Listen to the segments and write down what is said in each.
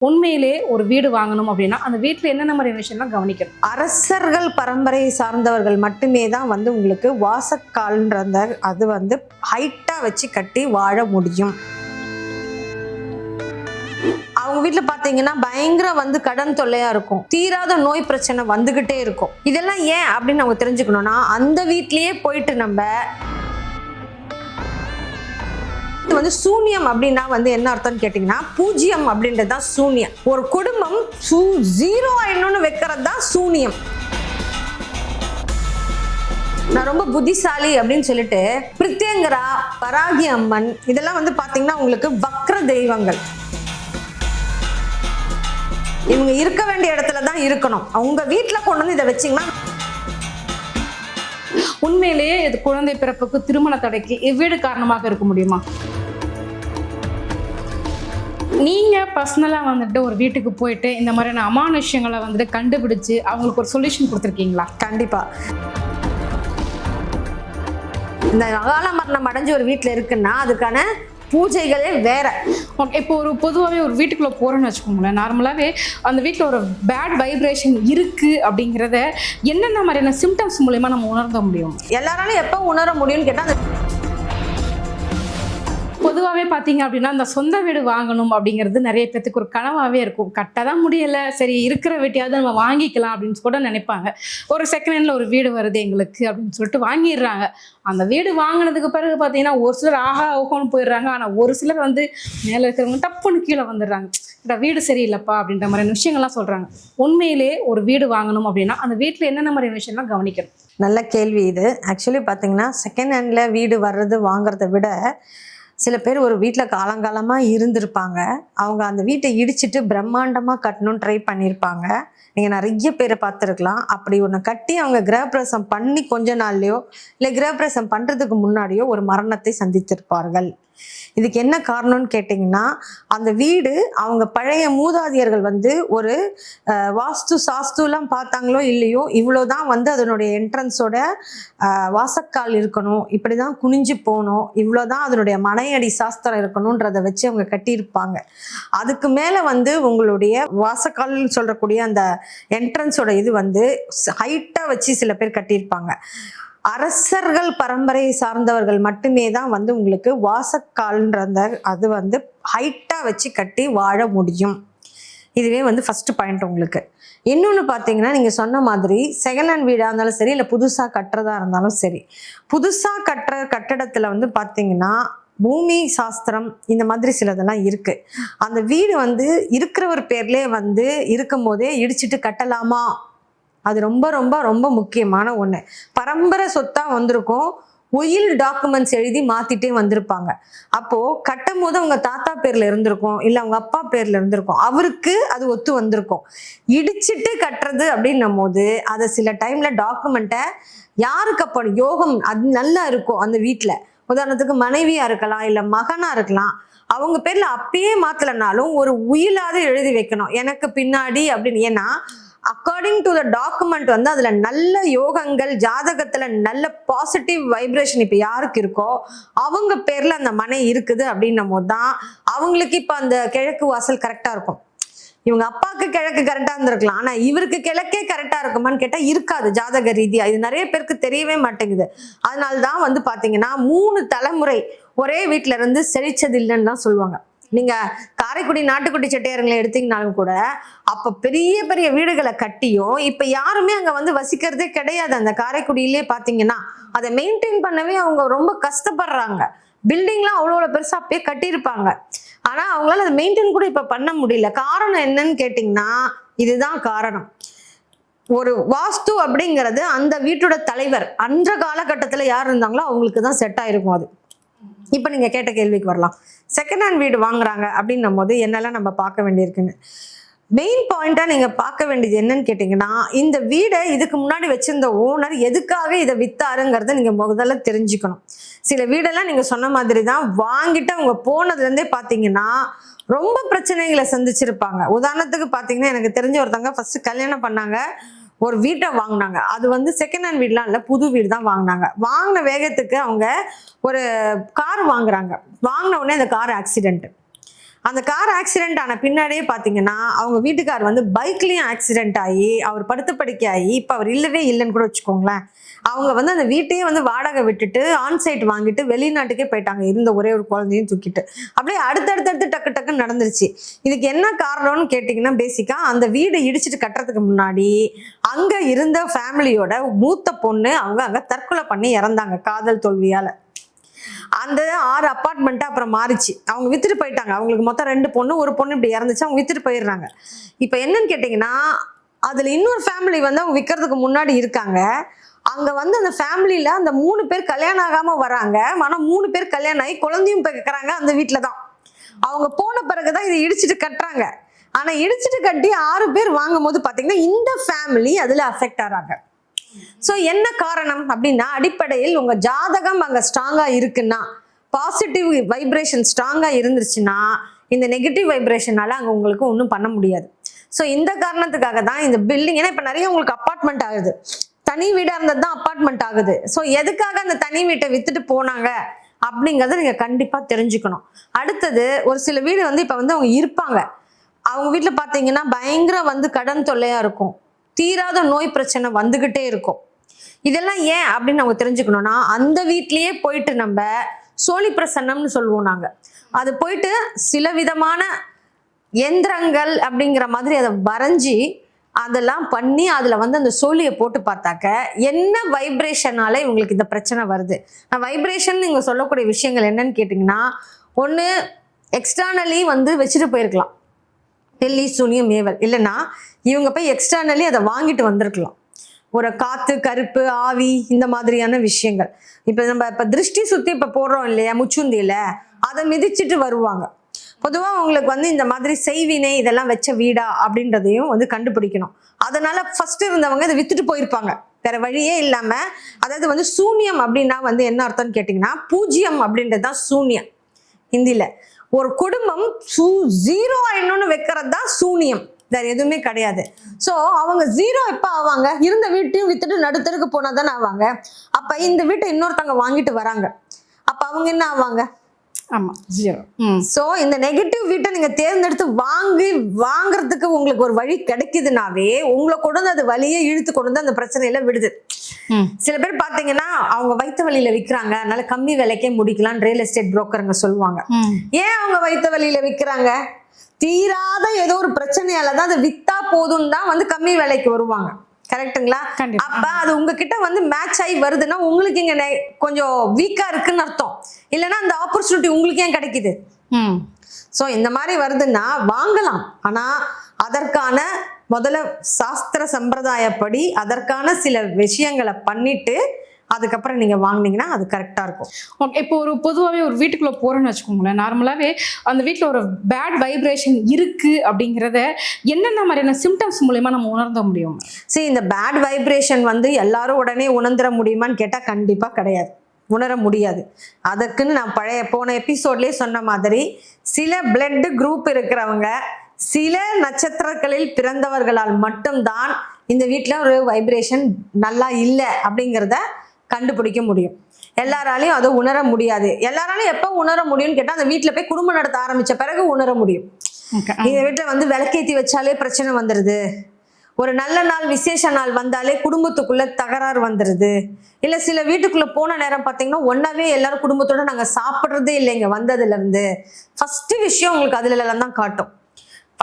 உண்மையிலே ஒரு வீடு வாங்கணும் அப்படின்னா அந்த வீட்டில் என்னென்ன மாதிரி விஷயம்லாம் கவனிக்கணும்? அரசர்கள் பரம்பரை சார்ந்தவர்கள் மட்டுமே தான் உங்களுக்கு வாசக்கால்ன்றத அது ஹைட்டா வச்சு கட்டி வாழ முடியும். அவங்க வீட்டுல பாத்தீங்கன்னா பயங்கர கடன் தொல்லையா இருக்கும், தீராத நோய் பிரச்சனை வந்துகிட்டே இருக்கும். இதெல்லாம் ஏன் அப்படின்னு நம்ம தெரிஞ்சுக்கணும்னா அந்த வீட்லயே போயிட்டு நம்ம சூன்யம் அப்படின்னா என்ன அர்த்தம்னு கேட்டீங்கன்னா பூஜ்யம் அப்படின்றது தான் சூன்யம். ஒரு குடும்பம் ஜீரோ ஆயிடணும்னு வைக்கிறது தான் சூன்யம். நான் ரொம்ப புத்திசாலி அப்படின்னு சொல்லிட்டு பிரித்யங்கரா, பராகி அம்மன் இதெல்லாம் பாத்தீங்கன்னா உங்களுக்கு வக்ர தெய்வங்கள். இவங்க இருக்க வேண்டிய இடத்துல தான் இருக்கணும். அவங்க வீட்டுல கொண்டு வந்து இதை வச்சீங்கன்னா உண்மையிலேயே இது குழந்தை பிறப்புக்கு, திருமண தடைக்கு எவ்வீடு காரணமாக இருக்க முடியுமா? நீங்க பர்சனலா ஒரு வீட்டுக்கு போயிட்டு இந்த மாதிரியான அமானுஷ்யங்களை கண்டுபிடிச்சு அவங்களுக்கு ஒரு சொல்யூஷன் கொடுத்துருக்கீங்களா? கண்டிப்பா. இந்த அகால மரணம் அடைஞ்சு ஒரு வீட்டுல இருக்குன்னா அதுக்கான பூஜைகளே வேற. இப்போ ஒரு பொதுவாகவே ஒரு வீட்டுக்குள்ள போறோன்னு வச்சுக்கோங்களேன், நார்மலாவே அந்த வீட்டில் ஒரு பேட் வைப்ரேஷன் இருக்கு அப்படிங்கிறத என்னென்ன மாதிரியான சிம்டம்ஸ் மூலயமா நம்ம உணர்ந்த முடியும்? எல்லாராலும் எப்போ உணர முடியும்னு கேட்டா பொதுவாகவே பார்த்தீங்க அப்படின்னா அந்த சொந்த வீடு வாங்கணும் அப்படிங்கிறது நிறைய பேத்துக்கு ஒரு கனவாகவே இருக்கும். கட்ட தான் முடியலை, சரி இருக்கிற வீட்டையாவது நம்ம வாங்கிக்கலாம் அப்படின்னு கூட நினைப்பாங்க. ஒரு செகண்ட் ஹேண்டில் ஒரு வீடு வருது எங்களுக்கு அப்படின்னு சொல்லிட்டு வாங்கிடுறாங்க. அந்த வீடு வாங்கினதுக்கு பிறகு பார்த்தீங்கன்னா ஒரு சிலர் ஆஹா ஓஹோன்னு போயிடுறாங்க. ஆனால் ஒரு சிலர் மேலே இருக்கிறவங்க டப்புன்னு கீழே வந்துடுறாங்க, இந்த வீடு சரியில்லைப்பா அப்படின்ற மாதிரியான விஷயங்கள்லாம் சொல்கிறாங்க. உண்மையிலே ஒரு வீடு வாங்கணும் அப்படின்னா அந்த வீட்டில் என்னென்ன மாதிரி விஷயம்லாம் கவனிக்கணும்? நல்ல கேள்வி இது. ஆக்சுவலி பார்த்தீங்கன்னா செகண்ட் ஹேண்டில் வீடு வர்றது வாங்குறத விட சில பேர் ஒரு வீட்டில் காலங்காலமாக இருந்திருப்பாங்க. அவங்க அந்த வீட்டை இடிச்சிட்டு பிரம்மாண்டமாக கட்டணும்னு ட்ரை பண்ணியிருப்பாங்க. நீங்கள் நிறைய பேரை பார்த்துருக்கலாம். அப்படி ஒன்று கட்டி அவங்க கிரகப்பிரவேசம் பண்ணி கொஞ்ச நாள்லையோ இல்லை கிரகப்பிரவேசம் பண்ணுறதுக்கு முன்னாடியோ ஒரு மரணத்தை சந்தித்திருப்பார்கள். இதுக்கு என்ன காரணம்னு கேட்டிங்கன்னா அந்த வீடு அவங்க பழைய மூதாதையர்கள் ஒரு வாஸ்து சாஸ்துலாம் பார்த்தாங்களோ இல்லையோ இவ்வளோதான் அதனுடைய என்ட்ரன்ஸோட வாசக்கால் இருக்கணும், இப்படி தான் குனிஞ்சு போகணும், இவ்வளோதான் அதனுடைய மனையடி சாஸ்திரம் இருக்கணுன்றதை வச்சு அவங்க கட்டியிருப்பாங்க. அதுக்கு மேலே உங்களுடைய வாசக்கால்னு சொல்கிறக்கூடிய அந்த என்ட்ரன்ஸோட இது ஹைட்டாக வச்சு சில பேர் கட்டியிருப்பாங்க. அரசர்கள் பரம்பரை சார்ந்தவர்கள் மட்டுமே தான் உங்களுக்கு வாசக்கால்ன்றத அது ஹைட்டா வச்சு கட்டி வாழ முடியும். இதுவே ஃபர்ஸ்ட் பாயிண்ட். உங்களுக்கு இன்னொன்று பார்த்தீங்கன்னா நீங்கள் சொன்ன மாதிரி செகண்ட் ஹேண்ட் வீடாக இருந்தாலும் சரி இல்லை புதுசாக கட்டுறதா இருந்தாலும் சரி, புதுசாக கட்டுற கட்டடத்தில் பார்த்தீங்கன்னா பூமி சாஸ்திரம் இந்த மாதிரி சிலதெல்லாம் இருக்கு. அந்த வீடு இருக்கிற ஒரு பேர்லேயே இருக்கும் போதே இடிச்சிட்டு கட்டலாமா, அது ரொம்ப ரொம்ப ரொம்ப முக்கியமான ஒன்று. பரம்பரை சொத்தா வந்திருக்கும், உயில் டாக்குமெண்ட்ஸ் எழுதி மாத்திட்டே வந்திருப்பாங்க. அப்போ கட்டும் போது அவங்க தாத்தா பேர்ல இருந்திருக்கும், இல்லை அவங்க அப்பா பேர்ல இருந்திருக்கும், அவருக்கு அது ஒத்து வந்திருக்கும். இடிச்சிட்டு கட்டுறது அப்படின்னும் போது அதை சில டைம்ல டாக்குமெண்ட்டை யாருக்கு அப்போ யோகம் அது நல்லா இருக்கும் அந்த வீட்டில், உதாரணத்துக்கு மனைவியா இருக்கலாம் இல்லை மகனா இருக்கலாம், அவங்க பேர்ல அப்பயே மாத்தலைனாலும் ஒரு உயிலாவது எழுதி வைக்கணும் எனக்கு பின்னாடி அப்படின்னு. ஏன்னா அக்கார்டிங் டு த டாக்குமெண்ட் அதுல நல்ல யோகங்கள், ஜாதகத்துல நல்ல பாசிட்டிவ் வைப்ரேஷன் இப்ப யாருக்கு இருக்கோ அவங்க பேர்ல அந்த மனை இருக்குது அப்படின்னும் போது தான் அவங்களுக்கு இப்ப அந்த கிழக்கு வாசல் கரெக்டா இருக்கும். இவங்க அப்பாவுக்கு கிழக்கு கரெக்டா இருந்திருக்கலாம், ஆனா இவருக்கு கிழக்கே கரெக்டா இருக்குமான்னு கேட்டா இருக்காது ஜாதக ரீதியா. இது நிறைய பேருக்கு தெரியவே மாட்டேங்குது. அதனால்தான் பாத்தீங்கன்னா 3 தலைமுறை ஒரே வீட்டுல இருந்து செழிச்சது இல்லைன்னு தான் சொல்லுவாங்க. நீங்க காரைக்குடி நாட்டுக்குட்டி செட்டியாருங்களை எடுத்தீங்கனாலும் கூட அப்ப பெரிய பெரிய வீடுகளை கட்டியும் இப்ப யாருமே அங்க வசிக்கிறதே கிடையாது. அந்த காரைக்குடியிலே பாத்தீங்கன்னா அதை மெயின்டைன் பண்ணவே அவங்க ரொம்ப கஷ்டப்படுறாங்க. பில்டிங்லாம் அவ்வளோ பெருசா அப்பயே கட்டியிருப்பாங்க, ஆனா அவங்களால அதை மெயின்டைன் கூட இப்ப பண்ண முடியல. காரணம் என்னன்னு கேட்டீங்கன்னா இதுதான் காரணம். ஒரு வாஸ்து அப்படிங்கிறது அந்த வீட்டோட தலைவர் அந்த காலகட்டத்துல யார் இருந்தாங்களோ அவங்களுக்கு தான் செட் ஆயிருக்கும். அது இப்போ நீங்க கேட்ட கேள்விக்கு வரலாம். செகண்ட் ஹேண்ட் வீடு வாங்குறாங்க அப்படின்னும் போது என்னெல்லாம் நம்ம பார்க்க வேண்டியிருக்குன்னு மெயின் பாயிண்டா நீங்க பார்க்க வேண்டியது என்னன்னு கேட்டீங்கன்னா இந்த வீடை இதுக்கு முன்னாடி வச்சிருந்த ஓனர் எதுக்காக இதை வித்தாருங்கிறத நீங்க முதல்ல தெரிஞ்சுக்கணும். சில வீடெல்லாம் நீங்க சொன்ன மாதிரி தான் வாங்கிட்டு அவங்க போனதுல இருந்தே பாத்தீங்கன்னா ரொம்ப பிரச்சனைகளை சந்திச்சிருப்பாங்க. உதாரணத்துக்கு பாத்தீங்கன்னா எனக்கு தெரிஞ்ச ஒருத்தவங்க ஃபர்ஸ்ட் கல்யாணம் பண்ணாங்க, ஒரு வீட்டை வாங்கினாங்க. அது செகண்ட் ஹேண்ட் வீடுலாம் இல்லை, புது வீடு தான் வாங்கினாங்க. வாங்கின வேகத்துக்கு அவங்க ஒரு கார் வாங்குறாங்க. வாங்கின உடனே அந்த கார் ஆக்சிடென்ட். அந்த கார் ஆக்சிடென்ட் ஆன பின்னாடியே பார்த்தீங்கன்னா அவங்க வீட்டுக்கார் வந்து பைக்லேயும் ஆக்சிடென்ட் ஆகி அவர் படுத்த படுக்கை ஆகி இப்போ அவர் இல்லவே இல்லைன்னு கூட வச்சுக்கோங்களேன். அவங்க வந்து அந்த வீட்டையே வந்து வாடகை விட்டுட்டு ஆன்சைட் வாங்கிட்டு வெளிநாட்டுக்கே போயிட்டாங்க, இருந்த ஒரே ஒரு குழந்தையும் தூக்கிட்டு. அப்படியே அடுத்தடுத்து டக்கு டக்குன்னு நடந்துருச்சு. இதுக்கு என்ன காரணம்னு கேட்டிங்கன்னா, பேசிக்காக அந்த வீடு இடிச்சிட்டு கட்டுறதுக்கு முன்னாடி அங்கே இருந்த ஃபேமிலியோட மூத்த பொண்ணு அவங்க அங்கே தற்கொலை பண்ணி இறந்தாங்க காதல் தோல்வியால். அந்த 6 அப்பார்ட்மெண்ட்டு அப்புறம் மாறிச்சு. அவங்க வித்துட்டு போயிட்டாங்க. அவங்களுக்கு மொத்தம் 2 பொண்ணு, ஒரு பொண்ணு இப்படி இறந்துச்சு. அவங்க வித்துட்டு போயிடுறாங்க. இப்போ என்னன்னு கேட்டிங்கன்னா, அதில் இன்னொரு ஃபேமிலி வந்து அவங்க விற்கிறதுக்கு முன்னாடி இருக்காங்க. அங்கே வந்து அந்த ஃபேமிலியில் அந்த 3 பேர் கல்யாணம் ஆகாமல் வராங்க. ஆனால் 3 பேர் கல்யாணம் ஆகி குழந்தையும் கேட்குறாங்க அந்த வீட்டில் தான். அவங்க போன பிறகு தான் இதை இடிச்சிட்டு கட்டுறாங்க. ஆனால் இடிச்சிட்டு கட்டி 6 பேர் வாங்கும் போது பார்த்தீங்கன்னா இந்த ஃபேமிலி அதில் அஃபெக்ட் ஆகிறாங்க. ஸோ என்ன காரணம் அப்படின்னா, அடிப்படையில் உங்க ஜாதகம் அங்கே ஸ்ட்ராங்காக இருக்குன்னா, பாசிட்டிவ் வைப்ரேஷன் ஸ்ட்ராங்காக இருந்துருச்சுன்னா இந்த நெகட்டிவ் வைப்ரேஷனால அங்கே உங்களுக்கு ஒன்றும் பண்ண முடியாது. ஸோ இந்த காரணத்துக்காக தான் இந்த பில்டிங், ஏன்னா இப்போ நிறைய உங்களுக்கு அப்பார்ட்மெண்ட் ஆகுது, தனி வீடாக இருந்தது தான் அப்பார்ட்மெண்ட் ஆகுது. ஸோ எதுக்காக அந்த தனி வீட்டை வித்துட்டு போனாங்க அப்படிங்கிறத நீங்கள் கண்டிப்பாக தெரிஞ்சுக்கணும். அடுத்தது, ஒரு சில வீடு வந்து இப்போ வந்து அவங்க இருப்பாங்க, அவங்க வீட்டில் பார்த்தீங்கன்னா பயங்கர வந்து கடன் தொல்லையாக இருக்கும், தீராத நோய் பிரச்சனை வந்துகிட்டே இருக்கும். இதெல்லாம் ஏன் அப்படின்னு நம்ம தெரிஞ்சுக்கணும்னா, அந்த வீட்லயே போயிட்டு நம்ம சோழி பிரசன்னம்னு சொல்லுவோம் நாங்க. அது போயிட்டு சில விதமான எந்திரங்கள் அப்படிங்கிற மாதிரி அதை வரைஞ்சி அதெல்லாம் பண்ணி அதுல வந்து அந்த சோழியை போட்டு பார்த்தாக்க என்ன வைப்ரேஷனால இவங்களுக்கு இந்த பிரச்சனை வருது. நான் வைப்ரேஷன் நீங்க சொல்லக்கூடிய விஷயங்கள் என்னன்னு கேட்டீங்கன்னா, ஒண்ணு எக்ஸ்டர்னலி வந்து வச்சுட்டு போயிருக்கலாம், டெல்லி சூனியம் ஏவல், இல்லைன்னா இவங்க போய் எக்ஸ்டர்னலி அதை வாங்கிட்டு வந்திருக்கலாம், ஒரு காத்து கருப்பு ஆவி இந்த மாதிரியான விஷயங்கள். இப்போ நம்ம இப்போ திருஷ்டி சுத்தி இப்போ போடுறோம் இல்லையா முச்சுந்தியில, அதை மிதிச்சுட்டு வருவாங்க. பொதுவாக உங்களுக்கு வந்து இந்த மாதிரி செய்வினை இதெல்லாம் வச்ச வீடா அப்படின்றதையும் வந்து கண்டுபிடிக்கணும். அதனால ஃபர்ஸ்ட் இருந்தவங்க இதை வித்துட்டு போயிருப்பாங்க வேற வழியே இல்லாம. அதாவது வந்து சூன்யம் அப்படின்னா வந்து என்ன அர்த்தம்னு கேட்டிங்கன்னா, பூஜ்யம் அப்படின்றது தான் சூன்யம் ஹிந்தியில. ஒரு குடும்பம் ஜீரோ ஆயிடணும்னு வைக்கிறது தான் சூனியம், வேற எதுவுமே கிடையாது. ஸோ அவங்க ஜீரோ எப்போ ஆவாங்க, இருந்த வீட்டையும் வித்துட்டு நடுத்தருக்கு போனா தானே ஆவாங்க. அப்ப இந்த வீட்டை இன்னொருத்தவங்க வாங்கிட்டு வராங்க, அப்ப அவங்க என்ன ஆவாங்க? ஆமா, ஜீரோ. ஸோ இந்த நெகட்டிவ் வீட்டை நீங்க தேர்ந்தெடுத்து வாங்குறதுக்கு உங்களுக்கு ஒரு வழி கிடைக்குதுனாவே உங்களை கொண்டு வந்து அது வழியே இழுத்து கொண்டு வந்து அந்த பிரச்சனையில விடுது. சில பேர் பாத்தீங்கன்னா அவங்க வயிற்று வழியில விற்கிறாங்க, அதனால கம்மி விலைக்கே முடிக்கலாம் ரியல் எஸ்டேட் புரோக்கருங்க சொல்லுவாங்க. ஏன் அவங்க வயிற்று வழியில விற்கிறாங்க? தீராத ஏதோ ஒரு பிரச்சனையாலதான் அதை வித்தா போதும் தான் வந்து கம்மி விலைக்கு வருவாங்க. கரெக்டுங்களா? அப்ப அது உங்ககிட்ட வந்து மேட்ச் ஆகி வருதுன்னா உங்களுக்கு இங்க கொஞ்சம் வீக்கா இருக்குன்னு அர்த்தம். இல்லைன்னா அந்த ஆப்பர்ச்சுனிட்டி உங்களுக்கு ஏன் கிடைக்குது? சோ இந்த மாதிரி வருதுன்னா வாங்கலாம், ஆனா அதற்கான முதல்ல சாஸ்திர சம்பிரதாயப்படி அதற்கான சில விஷயங்களை பண்ணிட்டு அதுக்கப்புறம் நீங்க வாங்கினீங்கன்னா அது கரெக்டா இருக்கும். ஓகே, இப்போ ஒரு பொதுவாகவே ஒரு வீட்டுக்குள்ள போறோன்னு வச்சுக்கோங்களேன், நார்மலாவே அந்த வீட்டில் ஒரு பேட் வைப்ரேஷன் இருக்கு அப்படிங்கிறத என்னென்ன மாதிரியான சிம்டம்ஸ் மூலமா நம்ம உணர்ந்த முடியும்? சரி, இந்த பேட் வைப்ரேஷன் வந்து எல்லாரும் உடனே உணர்ந்துட முடியுமான்னு கேட்டா கண்டிப்பா கிடையாது, உணர முடியாது. அதற்குன்னு நான் போன எபிசோட்லயே சொன்ன மாதிரி சில பிளட் குரூப் இருக்கிறவங்க, சில நட்சத்திரங்களில் பிறந்தவர்களால் மட்டும்தான் இந்த வீட்டில் ஒரு வைப்ரேஷன் நல்லா இல்லை அப்படிங்கிறத கண்டுபிடிக்க முடியும். எல்லாராலையும் அதை உணர முடியாது. எல்லாராலையும் எப்போ உணர முடியும்னு கேட்டால் அந்த வீட்டில் போய் குடும்பம் நடத்த ஆரம்பிச்ச பிறகு உணர முடியும். இந்த வீட்டில் வந்து விளக்கேற்றி வச்சாலே பிரச்சனை வந்துடுது, ஒரு நல்ல நாள் விசேஷ நாள் வந்தாலே குடும்பத்துக்குள்ள தகராறு வந்துடுது, இல்லை சில வீட்டுக்குள்ள போன நேரம் பார்த்தீங்கன்னா ஒன்னாவே எல்லாரும் குடும்பத்தோட நாங்கள் சாப்பிட்றதே இல்லைங்க வந்ததுல இருந்து. ஃபர்ஸ்ட் விஷயம் உங்களுக்கு அதுல எல்லாம் தான் காட்டும்.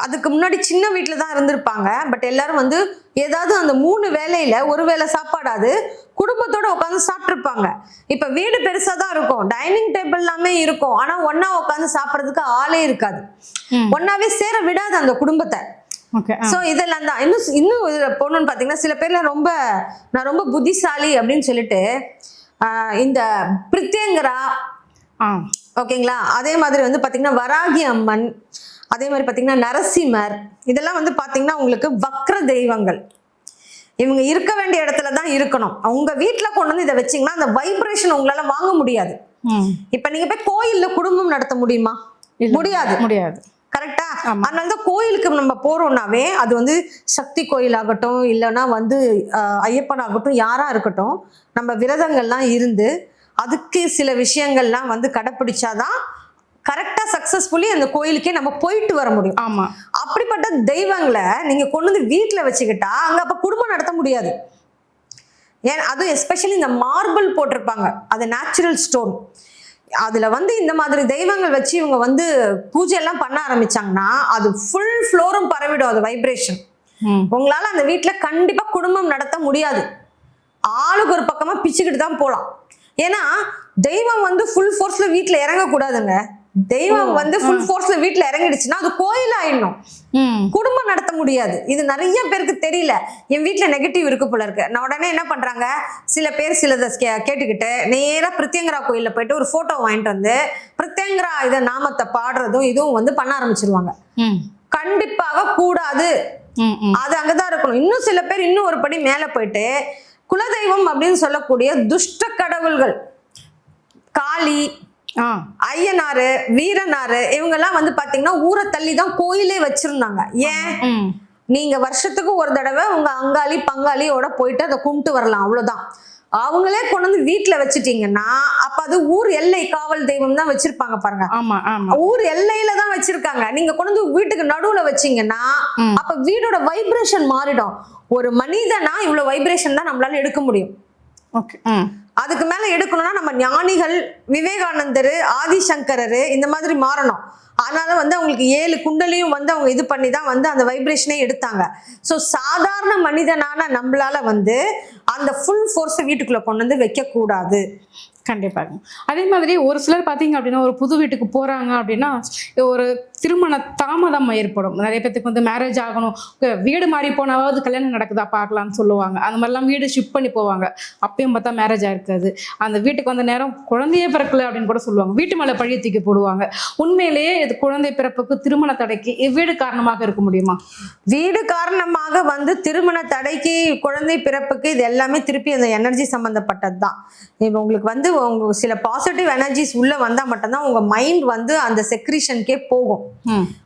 அதுக்கு முன்னாடி சின்ன வீட்டில் தான் இருந்திருப்பாங்க, பட் எல்லாரும் வந்து ஏதாவது அந்த 3 வேளையில ஒரு வேளை சாப்பாடாது குடும்பத்தோட உட்காந்து சாப்பிட்டுருப்பாங்க. இப்ப வீடு பெருசா தான் இருக்கும், டைனிங் டேபிள் எல்லாமே இருக்கும், ஆனா ஒன்னா உட்காந்து சாப்பிட்றதுக்கு ஆளே இருக்காது, ஒன்னாவே சேர விடாது அந்த குடும்பத்தை. சோ இதெல்லாம் தான் இன்னும் இதுல போகணும்னு பாத்தீங்கன்னா, சில பேர்ல நான் ரொம்ப புத்திசாலி அப்படின்னு சொல்லிட்டு இந்த பிரித்யங்கரா, ஓகேங்களா, அதே மாதிரி வந்து பாத்தீங்கன்னா வராகி அம்மன், அதே மாதிரி பாத்தீங்கன்னா நரசிம்மர், இதெல்லாம் வந்து பாத்தீங்கன்னா உங்களுக்கு வக்ர தெய்வங்கள். இவங்க இருக்க வேண்டிய இடத்துல தான் இருக்கணும். உங்க வீட்டுல கொண்டு வந்து இதை வச்சீங்கன்னா அந்த வைப்ரேஷன் உங்களால வாங்க முடியாது. இப்ப நீங்க போய் கோயில்ல குடும்பம் நடத்த முடியுமா? முடியாது. கரெக்டா? அதனாலதான் கோயிலுக்கு நம்ம போறோம்னாவே அது வந்து சக்தி கோயில் ஆகட்டும், இல்லைன்னா வந்து ஐயப்பன் ஆகட்டும், யாரா இருக்கட்டும், நம்ம விரதங்கள்லாம் இருந்து அதுக்கு சில விஷயங்கள்லாம் வந்து கடைப்பிடிச்சாதான் கரெக்டா சக்சஸ்ஃபுல்லி அந்த கோயிலுக்கே நம்ம போயிட்டு வர முடியும். ஆமா. அப்படிப்பட்ட தெய்வங்களை நீங்க கொண்டு வந்து வீட்டுல வச்சுக்கிட்டா அங்க அப்ப குடும்பம் நடத்த முடியாது. ஏன் அதுவும் எஸ்பெஷலி இந்த மார்பிள் போட்டிருப்பாங்க, அது நேச்சுரல் ஸ்டோன். அதுல வந்து இந்த மாதிரி தெய்வங்கள் வச்சு இவங்க வந்து பூஜை எல்லாம் பண்ண ஆரம்பிச்சாங்கன்னா அது ஃபுல் ஃப்ளோரும் பரவிடும், அது வைப்ரேஷன். உங்களால அந்த வீட்டுல கண்டிப்பா குடும்பம் நடத்த முடியாது. ஆளுக்கு ஒரு பக்கமா பிச்சுக்கிட்டு தான் போலாம். ஏன்னா தெய்வம் வந்து ஃபுல் ஃபோர்ஸ்ல வீட்டுல இறங்கக்கூடாதுங்க. தெய்வம் வந்து ஃபுல் ஃபோர்ஸ்ல வீட்டுல இறங்கிடுச்சுன்னா அது கோயில் ஆயிடணும், குடும்பம் நடத்த முடியாது. இது நிறைய பேருக்கு தெரியல. என் வீட்டுல நெகட்டிவ் இருக்கு போல இருக்கு, நான் உடனே என்ன பண்றாங்க, சில பேர் சிலதை கேட்டுக்கிட்டு நேரா பிரித்யங்கரா கோயில்ல போயிட்டு ஒரு போட்டோ வாங்கிட்டு வந்து பிரித்யங்கரா இத நாமத்தை பாடுறதும் இதுவும் வந்து பண்ண ஆரம்பிச்சிருவாங்க. கண்டிப்பாக கூடாது, அது அங்கதான் இருக்கணும். இன்னும் சில பேர் இன்னும் ஒரு படி மேல போயிட்டு குலதெய்வம் அப்படின்னு சொல்லக்கூடிய துஷ்ட கடவுள்கள், காளி, ஐயனாரு, வீரனாரு, இவங்க எல்லாம் வந்து பாத்தீங்கன்னா ஊரை தள்ளி தான் கோயிலே வச்சிருந்தாங்க. ஏன், நீங்க வருஷத்துக்கு ஒரு தடவை உங்க அங்காளி பங்காளியோட போயிட்டு அதை கும்பிட்டு வரலாம், அவ்வளவுதான். அவங்களே கொண்டு வந்து வீட்டுல வச்சுட்டீங்கன்னா அப்ப அது ஊர் எல்லை காவல் தெய்வம் தான் வச்சிருப்பாங்க பாருங்க. ஊர் எல்லையில தான் வச்சிருக்காங்க. நீங்க கொண்டு வந்து வீட்டுக்கு நடுவுல வச்சீங்கன்னா அப்ப வீடோட வைப்ரேஷன் மாறிடும். ஒரு மனிதனா இவ்வளவு வைப்ரேஷன் தான் நம்மளால எடுக்க முடியும். அதுக்கு மேல எடுக்கணும்னா நம்ம ஞானிகள், விவேகானந்தர், ஆதிசங்கரர் இந்த மாதிரி மாறணும். அதனால வந்து அவங்களுக்கு 7 குண்டலையும் வந்து அவங்க இது பண்ணி தான் வந்து அந்த வைப்ரேஷனே எடுத்தாங்க. ஸோ சாதாரண மனிதனான நம்மளால வந்து அந்த ஃபுல் ஃபோர்ஸை வீட்டுக்குள்ள கொண்டு வந்து வைக்க கூடாது. கண்டிப்பாக. அதே மாதிரி ஒரு சிலர் பார்த்தீங்க அப்படின்னா ஒரு புது வீட்டுக்கு போகிறாங்க அப்படின்னா ஒரு திருமண தாமதம் ஏற்படும். நிறைய பேத்துக்கு வந்து மேரேஜ் ஆகணும், வீடு மாறி போனாவது கல்யாணம் நடக்குதா பார்க்கலான்னு சொல்லுவாங்க. அந்த மாதிரிலாம் வீடு ஷிஃப்ட் பண்ணி போவாங்க. அப்பயும் பார்த்தா மேரேஜ் ஆயிருக்காது. அந்த வீட்டுக்கு வந்த நேரம் குழந்தையே பிறக்கல அப்படின்னு கூட சொல்லுவாங்க. வீட்டு மேலே பழிய தூக்கி போடுவாங்க. உண்மையிலேயே இது குழந்தை பிறப்புக்கு திருமண தடைக்கு வீடு காரணமாக இருக்க முடியுமா? வீடு காரணமாக வந்து திருமண தடைக்கு, குழந்தை பிறப்புக்கு, இது எல்லாமே திருப்பி அந்த எனர்ஜி சம்பந்தப்பட்டது தான். இப்போ உங்களுக்கு வந்து உங்க சில பாசிட்டிவ் எனர்ஜிஸ் உள்ள வந்தா மட்டும்தான் உங்க மைண்ட் வந்து அந்த செக்ரீஷனுக்கே போகும்.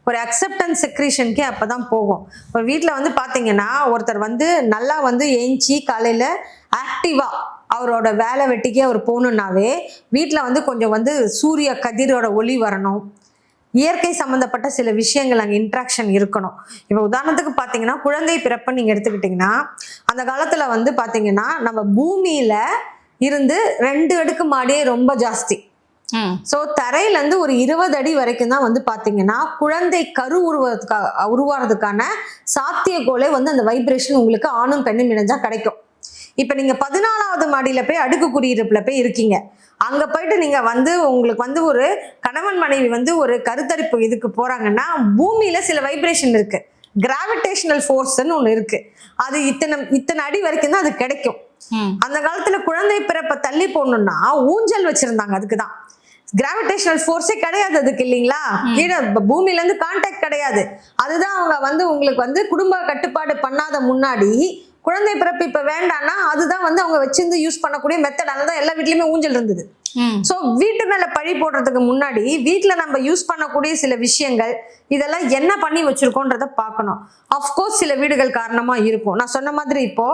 ஒரு அக்செப்டன்ஸ் செக்ரீஷனுக்கே அப்பதான் போகும். ஒரு வீட்டுல வந்து பாத்தீங்கன்னா ஒருத்தர் வந்து நல்லா வந்து ஏஞ்சி காலையில ஆக்டிவா அவரோட வேலை வெட்டிக்கே அவர் போகணுன்னாவே வீட்டுல வந்து கொஞ்சம் வந்து சூரிய கதிரோட ஒளி வரணும், இயற்கை சம்பந்தப்பட்ட சில விஷயங்கள் அங்கே இன்ட்ராக்ஷன் இருக்கணும். இப்போ உதாரணத்துக்கு பார்த்தீங்கன்னா குழந்தை பிறப்பு நீங்கள் எடுத்துக்கிட்டிங்கன்னா அந்த காலத்தில் வந்து பார்த்தீங்கன்னா நம்ம பூமியில இருந்து 2 அடுக்கு மாடியே ரொம்ப ஜாஸ்தி. ஸோ தரையிலேருந்து ஒரு 20 அடி வரைக்கும் தான் வந்து பார்த்தீங்கன்னா குழந்தை கரு உருவாகிறதுக்கான சாத்தியக்கோளே வந்து அந்த வைப்ரேஷன் உங்களுக்கு ஆணும் பெண்ணும் இணைஞ்சா கிடைக்கும். இப்போ நீங்கள் 14வது மாடியில் போய் அடுக்கு குடியிருப்பில் போய் இருக்கீங்க. அங்கே போயிட்டு நீங்கள் வந்து உங்களுக்கு வந்து ஒரு கணவன் மனைவி வந்து ஒரு கருத்தரிப்பு இதுக்கு போகிறாங்கன்னா பூமியில் சில வைப்ரேஷன் இருக்குது, கிராவிடேஷனல் ஃபோர்ஸ்ன்னு ஒன்று இருக்குது. அது இத்தனை அடி வரைக்கும் தான் அது கிடைக்கும். அந்த காலத்துல குழந்தை பிறப்பை தள்ளி போடணும்னா ஊஞ்சல் வச்சிருந்தாங்க. அதுக்குதான் கிராவிடேஷனல் ஃபோர்ஸே கிடையாது அதுக்கு, இல்லைங்களா? கீழே பூமியில இருந்து கான்டாக்ட் கிடையாது. அதுதான் அவங்க வந்து உங்களுக்கு வந்து குடும்ப கட்டுப்பாடு பண்ணாத முன்னாடி குழந்தை பிறப்பு இப்ப வேண்டாம்னா அதுதான் வந்து அவங்க வச்சிருந்து யூஸ் பண்ணக்கூடிய மெத்தட். அதனால எல்லா வீட்லயுமே ஊஞ்சல் இருந்தது. சோ வீட்டு மேல பழி போடுறதுக்கு முன்னாடி வீட்டுல நம்ம யூஸ் பண்ணக்கூடிய சில விஷயங்கள் இதெல்லாம் என்ன பண்ணி வச்சிருக்கோன்றத பார்க்கணும். அஃப்கோர்ஸ் சில வீடுகள் காரணமா இருக்கும். நான் சொன்ன மாதிரி இப்போ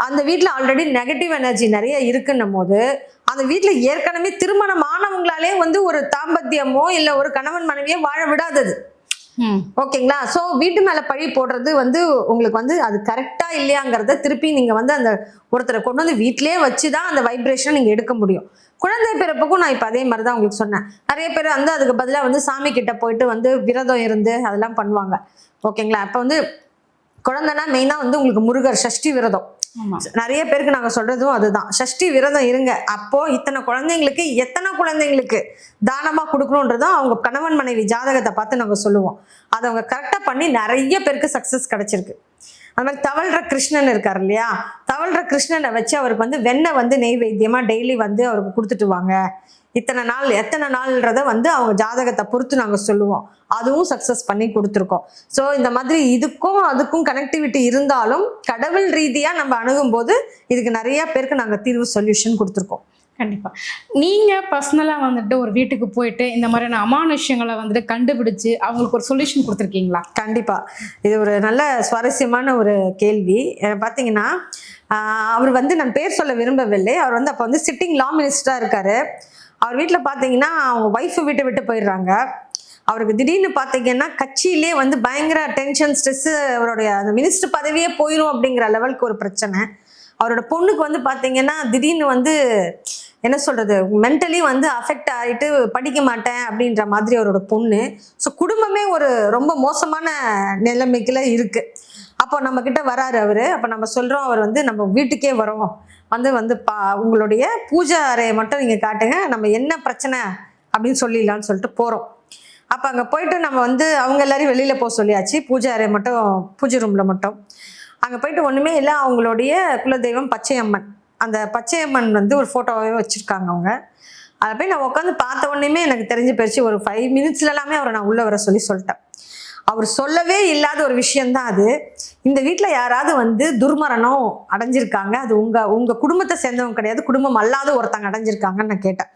அந்த வீட்டுல ஆல்ரெடி நெகட்டிவ் எனர்ஜி நிறைய இருக்குன்னும் போது அந்த வீட்டுல ஏற்கனவே திருமணமானவங்களாலே வந்து ஒரு தாம்பத்தியமோ இல்ல ஒரு கணவன் மனைவியோ வாழ விடாதது. ஓகேங்களா? சோ வீட்டு மேல பழி போடுறது வந்து உங்களுக்கு வந்து அது கரெக்டா இல்லையாங்கிறத திருப்பி நீங்க வந்து அந்த ஒருத்தரை கொண்டு வந்து வீட்டிலேயே வச்சுதான் அந்த வைப்ரேஷன் நீங்க எடுக்க முடியும். குழந்தை பிறப்புக்கும் நான் இப்ப அதே மாதிரிதான் உங்களுக்கு சொன்னேன். நிறைய பேர் வந்து அதுக்கு பதிலா வந்து சாமி கிட்ட போயிட்டு வந்து விரதம் இருந்து அதெல்லாம் பண்ணுவாங்க. ஓகேங்களா? அப்ப வந்து குழந்தைனா மெயினா வந்து உங்களுக்கு முருகர் சஷ்டி விரதம் நிறைய பேருக்கு நாங்க சொல்றதும் அதுதான். சஷ்டி விரதம் இருங்க. அப்போ இத்தனை குழந்தைங்களுக்கு எத்தனை குழந்தைங்களுக்கு தானமா கொடுக்கணும்ன்றதும் அவங்க கணவன் மனைவி ஜாதகத்தை பார்த்து நாங்க சொல்லுவோம். அதை அவங்க கரெக்டா பண்ணி நிறைய பேருக்கு சக்சஸ் கிடைச்சிருக்கு. அது மாதிரி தவழ்ற கிருஷ்ணன் இருக்காரு இல்லையா, தவழ்ற கிருஷ்ணனை வச்சு அவருக்கு வந்து வெண்ணெய் வந்து நெய்வேத்தியமா டெய்லி வந்து அவருக்கு கொடுத்துட்டு வாங்க. இத்தனை நாள் எத்தனை நாள்ன்றத வந்து அவங்க ஜாதகத்தை பொறுத்து நாங்க சொல்லுவோம். அதுவும் சக்சஸ் பண்ணி கொடுத்துருக்கோம். ஸோ இந்த மாதிரி இதுக்கும் அதுக்கும் கனெக்டிவிட்டி இருந்தாலும் கடவுள் ரீதியா நம்ம அணுகும் போது இதுக்கு நிறைய பேருக்கு நாங்க தீர்வு சொல்யூஷன் கொடுத்துருக்கோம். கண்டிப்பா. நீங்க பர்சனலா வந்துட்டு ஒரு வீட்டுக்கு போயிட்டு இந்த மாதிரியான அமானுஷ்யங்களை வந்துட்டு கண்டுபிடிச்சு அவங்களுக்கு ஒரு சொல்யூஷன் கொடுத்துருக்கீங்களா? கண்டிப்பா. இது ஒரு நல்ல சுவாரஸ்யமான ஒரு கேள்வி. பாத்தீங்கன்னா அவர் வந்து நான் பேர் சொல்ல விரும்பவில்லை. அவர் வந்து அப்ப வந்து சிட்டிங் லா மினிஸ்டரா இருக்காரு. அவர் வீட்டில் பார்த்தீங்கன்னா அவங்க ஒய்ஃபு வீட்டை விட்டு போயிடுறாங்க. அவருக்கு திடீர்னு பார்த்தீங்கன்னா கட்சியிலே வந்து பயங்கர டென்ஷன், ஸ்ட்ரெஸ்ஸு, அவருடைய அந்த மினிஸ்டர் பதவியே போயிடும் அப்படிங்கிற லெவலுக்கு ஒரு பிரச்சனை. அவரோட பொண்ணுக்கு வந்து பார்த்தீங்கன்னா திடீர்னு வந்து என்ன சொல்கிறது, மென்டலி வந்து அஃபெக்ட் ஆகிட்டு படிக்க மாட்டேன் அப்படின்ற மாதிரி அவரோட பொண்ணு. ஸோ குடும்பமே ஒரு ரொம்ப மோசமான நிலைமைக்குள்ள இருக்குது. அப்போ நம்மக்கிட்ட வராரு அவர். அப்போ நம்ம சொல்கிறோம், அவர் வந்து நம்ம வீட்டுக்கே வரோம், வந்து உங்களுடைய பூஜை அறையை மட்டும் நீங்கள் காட்டுங்க, நம்ம என்ன பிரச்சனை அப்படின்னு சொல்லிடலான்னு சொல்லிட்டு போகிறோம். அப்போ அங்கே போயிட்டு நம்ம வந்து அவங்க எல்லாரையும் வெளியில் போக சொல்லியாச்சு, பூஜை அறை மட்டும், பூஜை ரூமில் மட்டும். அங்கே போயிட்டு ஒன்றுமே இல்லை, அவங்களுடைய குலதெய்வம் பச்சையம்மன், அந்த பச்சையம்மன் வந்து ஒரு ஃபோட்டோவே வச்சுருக்காங்க அவங்க. அதை போய் நான் உட்காந்து பார்த்த உடனேமே எனக்கு தெரிஞ்சு போயிடுச்சு. ஒரு 5 மினிட்ஸ்ல எல்லாமே அவரை நான் உள்ளே வர சொல்லிட்டேன். அவர் சொல்லவே இல்லாத ஒரு விஷயந்தான் அது. இந்த வீட்டில் யாராவது வந்து துர்மரணம் அடைஞ்சிருக்காங்க, அது உங்கள் குடும்பத்தை சேர்ந்தவங்க கிடையாது, குடும்பம் அல்லாத ஒருத்தங்க அடைஞ்சிருக்காங்கன்னு நான் கேட்டேன்.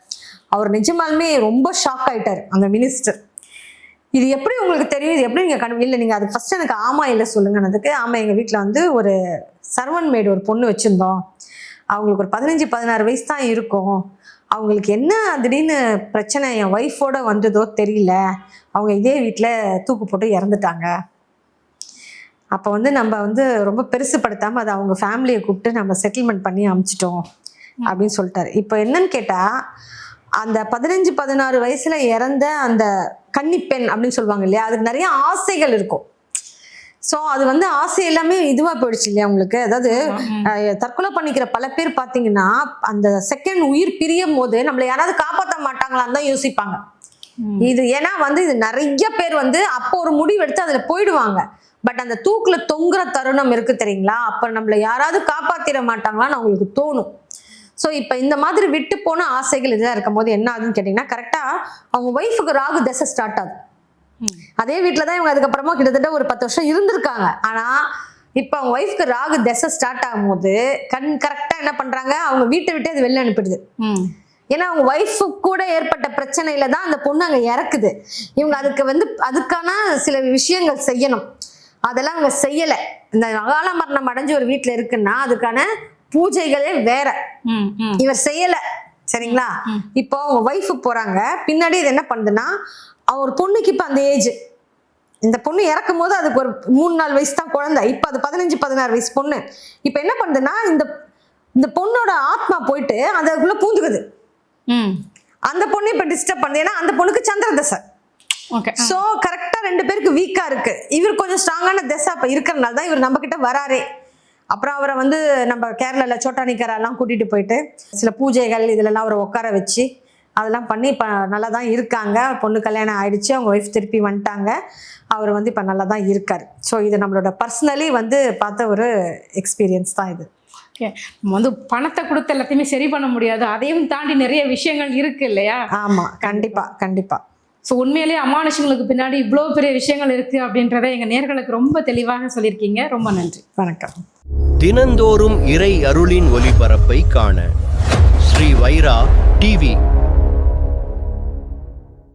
அவர் நிஜமாலுமே ரொம்ப ஷாக் ஆகிட்டார் அந்த மினிஸ்டர். இது எப்படி உங்களுக்கு தெரியும், இது எப்படி நீங்கள் இல்லை, நீங்கள் அது ஃபஸ்ட்டு எனக்கு ஆமாம் இல்லை சொல்லுங்கன்னதுக்கு, ஆமாம் எங்கள் வீட்டில் வந்து ஒரு சர்வன் மேடு ஒரு பொண்ணு வச்சுருந்தோம், அவங்களுக்கு ஒரு 15-16 வயசு தான் இருக்கும், அவங்களுக்கு என்ன திடீர்னு பிரச்சனை என் ஒய்ஃபோட வந்ததோ தெரியல, அவங்க இதே வீட்டில் தூக்கு போட்டு இறந்துட்டாங்க. அப்போ வந்து நம்ம வந்து ரொம்ப பெருசுப்படுத்தாமல் அதை அவங்க ஃபேமிலியை கூப்பிட்டு நம்ம செட்டில்மெண்ட் பண்ணி அமுச்சிட்டோம் அப்படின்னு சொல்லிட்டாரு. இப்போ என்னன்னு கேட்டால், அந்த 15-16 வயசுல இறந்த அந்த கன்னிப்பெண் அப்படின்னு சொல்லுவாங்க இல்லையா, அதுக்கு நிறைய ஆசைகள் இருக்கும். ஸோ அது வந்து ஆசை எல்லாமே இதுவாக போயிடுச்சு இல்லையா உங்களுக்கு. அதாவது தற்கொலை பண்ணிக்கிற பல பேர் பார்த்தீங்கன்னா அந்த செகண்ட் உயிர் பிரியும் போது நம்மளை யாராவது காப்பாற்ற மாட்டாங்களான்னு தான் யோசிப்பாங்க. இது ஏன்னா வந்து இது நிறைய பேர் வந்து அப்போ ஒரு முடிவு எடுத்து அதில் போயிடுவாங்க. பட் அந்த தூக்குல தொங்குற தருணம் இருக்கு தெரியுங்களா, அப்போ நம்மளை யாராவது காப்பாற்றிட மாட்டாங்களான்னு அவங்களுக்கு தோணும். ஸோ இப்போ இந்த மாதிரி விட்டு போன ஆசைகள் இதெல்லாம் இருக்கும் போது என்ன ஆகுதுன்னு கேட்டிங்கன்னா, கரெக்டாக அவங்க ஒய்ஃபுக்கு ராகு தசை ஸ்டார்ட் ஆகுது. அதே வீட்டில் தான் இவங்க அதுக்கப்புறமா கிட்டத்தட்ட ஒரு 10 வருஷம் இருந்திருக்காங்க. ஆனால் இப்போ அவங்க ஒய்ஃப்க்கு ராகு தசை ஸ்டார்ட் ஆகும்போது கரெக்டாக என்ன பண்ணுறாங்க, அவங்க வீட்டை விட்டு அது வெளில அனுப்பிடுது. ஏன்னா அவங்க ஒய்ஃபு கூட ஏற்பட்ட பிரச்சனையில தான் அந்த பொண்ணு அங்கே இறக்குது. இவங்க அதுக்கு வந்து அதுக்கான சில விஷயங்கள் செய்யணும், அதெல்லாம் அவங்க செய்யலை. இந்த அகால மரணம் அடைஞ்சு ஒரு வீட்டில் இருக்குன்னா அதுக்கான பூஜைகளே வேற, இவர் செய்யல. சரிங்களா? இப்போ அவங்க ஒய்ஃபு போறாங்க, பின்னாடி இது என்ன பண்ணுதுன்னா, அவர் பொண்ணுக்கு இப்ப அந்த ஏஜ், இந்த பொண்ணு இறக்கும் போது அதுக்கு ஒரு 3-4 வயசு தான் குழந்தை, இப்ப அது 15-16 வயசு பொண்ணு. இப்ப என்ன பண்ணுதுன்னா, இந்த பொண்ணோட ஆத்மா போயிட்டு அதுக்குள்ள பூந்துக்குது. அந்த பொண்ணு இப்ப டிஸ்டர்ப் பண்ணுது, ஏன்னா அந்த பொண்ணுக்கு சந்திர தசை. சோ கரெக்டா 2 பேருக்கு வீக்கா இருக்கு. இவர் கொஞ்சம் ஸ்ட்ராங்கான தசை அப்ப இருக்கிறனால தான் இவர் நம்ம கிட்ட வராரே. அப்புறம் அவரை வந்து நம்ம கேரளாவில் சோட்டானிக்கரெல்லாம் கூட்டிகிட்டு போயிட்டு சில பூஜைகள் இதிலெல்லாம் அவரை உட்கார வச்சு அதெல்லாம் பண்ணி இப்போ நல்லா தான் இருக்காங்க. பொண்ணு கல்யாணம் ஆயிடுச்சு, அவங்க ஒய்ஃப் திருப்பி வந்துட்டாங்க, அவர் வந்து இப்போ நல்லா தான் இருக்கார். ஸோ இது நம்மளோட பர்சனலி வந்து பார்த்த ஒரு எக்ஸ்பீரியன்ஸ் தான் இது. ஓகே, நம்ம வந்து பணத்தை கொடுத்து எல்லாத்தையுமே சரி பண்ண முடியாது, அதையும் தாண்டி நிறைய விஷயங்கள் இருக்கு இல்லையா? ஆமாம், கண்டிப்பாக கண்டிப்பாக. ஸோ உண்மையிலேயே அமானுஷங்களுக்கு பின்னாடி இவ்வளோ பெரிய விஷயங்கள் இருக்குது அப்படின்றத எங்கள் நேயர்களுக்கு ரொம்ப தெளிவாக சொல்லியிருக்கீங்க. ரொம்ப நன்றி. வணக்கம். தினந்தோறும் இறை அருளின் ஒளிபரப்பை காண ஸ்ரீ வைரா டிவி